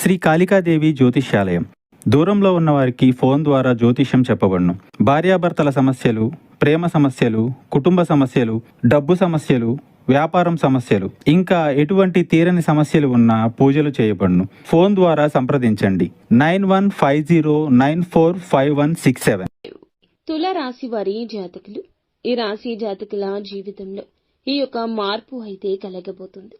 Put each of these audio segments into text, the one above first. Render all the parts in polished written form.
శ్రీ కాళికాదేవి జ్యోతిష్యాలయం. దూరంలో ఉన్నవారికి ఫోన్ ద్వారా జ్యోతిష్యం చెప్పబడును. భార్యాభర్తల సమస్యలు, ప్రేమ సమస్యలు, కుటుంబ సమస్యలు, డబ్బు సమస్యలు, వ్యాపారం సమస్యలు, ఇంకా ఎటువంటి తీరని సమస్యలు ఉన్నా పూజలు చేయబడును. ఫోన్ ద్వారా సంప్రదించండి 9150945167. తుల రాశి వారి జాతకులు, ఈ రాశి జాతకుల జీవితంలో ఈ యొక్క మార్పు అయితే కలగబోతుంది.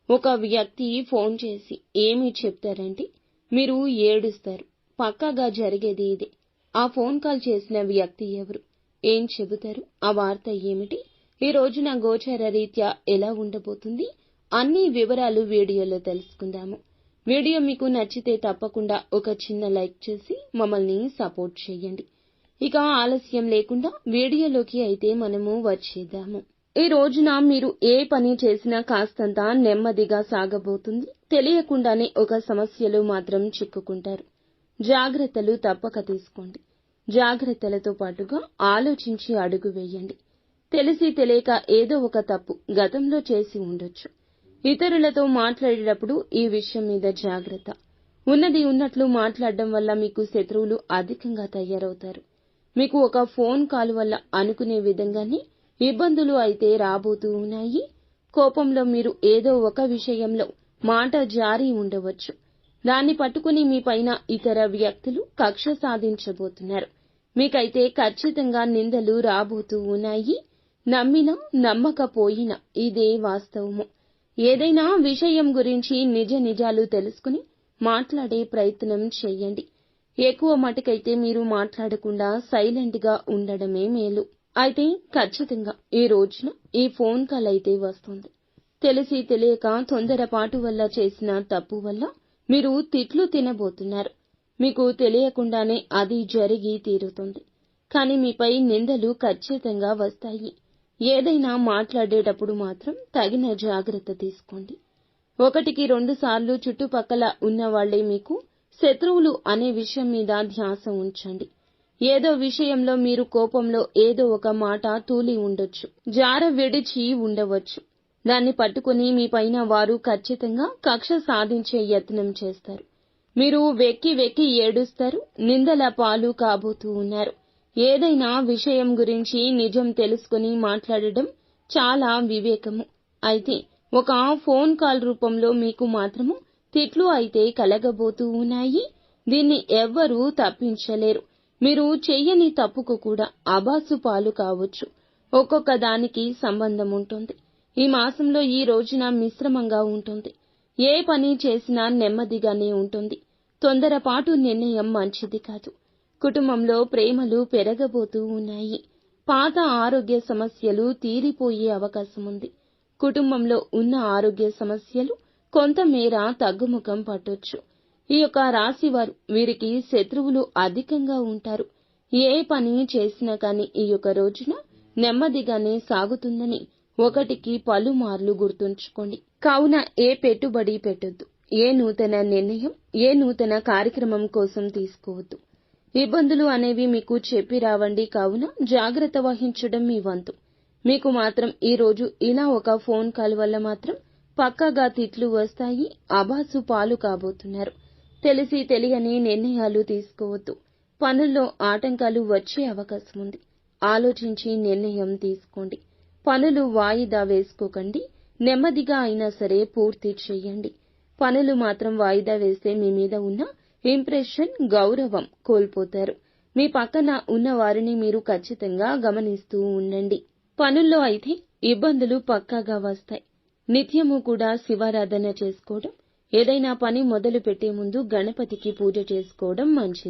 ఒక వ్యక్తి ఫోన్ చేసి ఏమి చెప్తారంటే మీరు ఏడుస్తారు. పక్కాగా జరిగేది ఇదే. ఆ ఫోన్ కాల్ చేసిన వ్యక్తి ఎవరు, ఏం చెబుతారు, ఆ వార్త ఏమిటి, ఈ రోజున గోచార రీత్యా ఎలా ఉండబోతుంది, అన్ని వివరాలు వీడియోలో తెలుసుకుందాము. వీడియో మీకు నచ్చితే తప్పకుండా ఒక చిన్న లైక్ చేసి మమ్మల్ని సపోర్ట్ చేయండి. ఇక ఆలస్యం లేకుండా వీడియోలోకి అయితే మనము వచ్చేద్దాము. ఈ రోజున మీరు ఏ పని చేసినా కాస్తంత నెమ్మదిగా సాగబోతుంది. తెలియకుండానే ఒక సమస్యలో మాత్రం చిక్కుకుంటారు. జాగ్రత్తలు తప్పక తీసుకోండి. జాగ్రత్తలతో పాటుగా ఆలోచించి అడుగు వేయండి. తెలిసి తెలియక ఏదో ఒక తప్పు గతంలో చేసి ఉండొచ్చు. ఇతరులతో మాట్లాడేటప్పుడు ఈ విషయం మీద జాగ్రత్త. ఉన్నది ఉన్నట్లు మాట్లాడడం వల్ల మీకు శత్రువులు అధికంగా తయారవుతారు. మీకు ఒక ఫోన్ కాల్ వల్ల అనుకునే విధంగానే ఇబ్బందులు అయితే రాబోతూ ఉన్నాయి. కోపంలో మీరు ఏదో ఒక విషయంలో మాట జారి ఉండవచ్చు. దాన్ని పట్టుకుని మీ పైన ఇతర వ్యక్తులు కక్ష సాధించబోతున్నారు. మీకైతే ఖచ్చితంగా నిందలు రాబోతూ ఉన్నాయి. నమ్మినా నమ్మకపోయినా ఇదే వాస్తవము. ఏదైనా విషయం గురించి నిజ నిజాలు తెలుసుకుని మాట్లాడే ప్రయత్నం చేయండి. ఎక్కువ మటుకైతే మీరు మాట్లాడకుండా సైలెంట్ గా ఉండడమే మేలు. అయితే ఖచ్చితంగా ఈ రోజున ఈ ఫోన్ కాల్ అయితే వస్తుంది. తెలిసి తెలియక తొందరపాటు వల్ల చేసిన తప్పు వల్ల మీరు తిట్లు తినబోతున్నారు. మీకు తెలియకుండానే అది జరిగి తీరుతుంది. కానీ మీపై నిందలు ఖచ్చితంగా వస్తాయి. ఏదైనా మాట్లాడేటప్పుడు మాత్రం తగిన జాగ్రత్త తీసుకోండి. 1-2 సార్లు చుట్టుపక్కల ఉన్న వాళ్లే మీకు శత్రువులు అనే విషయం మీద ధ్యాస ఉంచండి. ఏదో విషయంలో మీరు కోపంలో ఏదో ఒక మాట తూలి ఉండొచ్చు, జార విడిచి ఉండవచ్చు. దాన్ని పట్టుకుని మీ పైన వారు ఖచ్చితంగా కక్ష సాధించే యత్నం చేస్తారు. మీరు వెక్కి వెక్కి ఏడుస్తారు. నిందల పాలు కాబోతూ ఉన్నారు. ఏదైనా విషయం గురించి నిజం తెలుసుకుని మాట్లాడడం చాలా వివేకము. అయితే ఒక ఫోన్ కాల్ రూపంలో మీకు మాత్రము తిట్లు అయితే కలగబోతూ ఉన్నాయి. దీన్ని ఎవ్వరూ తప్పించలేరు. మీరు చెయ్యని తప్పుకు కూడా అబాసు పాలు కావచ్చు. ఒక్కొక్క దానికి సంబంధం ఉంటుంది. ఈ మాసంలో ఈ రోజున మిశ్రమంగా ఉంటుంది. ఏ పని చేసినా నెమ్మదిగానే ఉంటుంది. తొందరపాటు నిర్ణయం మంచిది కాదు. కుటుంబంలో ప్రేమలు పెరగబోతూ ఉన్నాయి. పాత ఆరోగ్య సమస్యలు తీరిపోయే అవకాశం ఉంది. కుటుంబంలో ఉన్న ఆరోగ్య సమస్యలు కొంతమేర తగ్గుముఖం పట్టొచ్చు. ఈ యొక్క రాశివారు, వీరికి శత్రువులు అధికంగా ఉంటారు. ఏ పని చేసినా కానీ ఈ యొక్క రోజున నెమ్మదిగానే సాగుతుందని ఒకటికి పలుమార్లు గుర్తుంచుకోండి. కావున ఏ పెట్టుబడి పెట్టొద్దు. ఏ నూతన నిర్ణయం, ఏ నూతన కార్యక్రమం కోసం తీసుకోవద్దు. ఇబ్బందులు అనేవి మీకు చెప్పి రావండి. కావున జాగ్రత్త వహించడం మీ వంతు. మీకు మాత్రం ఈ రోజు ఇలా ఒక ఫోన్ కాల్ వల్ల మాత్రం పక్కాగా తిట్లు వస్తాయి. అబాసు పాలు కాబోతున్నారు. తెలిసి తెలియని నిర్ణయాలు తీసుకోవద్దు. పనుల్లో ఆటంకాలు వచ్చే అవకాశం ఉంది. ఆలోచించి నిర్ణయం తీసుకోండి. పనులు వాయిదా వేసుకోకండి. నెమ్మదిగా అయినా సరే పూర్తి చేయండి. పనులు మాత్రం వాయిదా వేస్తే మీ మీద ఉన్న ఇంప్రెషన్, గౌరవం కోల్పోతారు. మీ పక్కన ఉన్న వారిని మీరు ఖచ్చితంగా గమనిస్తూ ఉండండి. పనుల్లో అయితే ఇబ్బందులు పక్కాగా వస్తాయి. నిత్యము కూడా శివారాధన చేసుకోవడం, ఏదైనా పని మొదలు పెట్టే ముందు గణపతికి పూజ చేసుకోవడం మంచిది.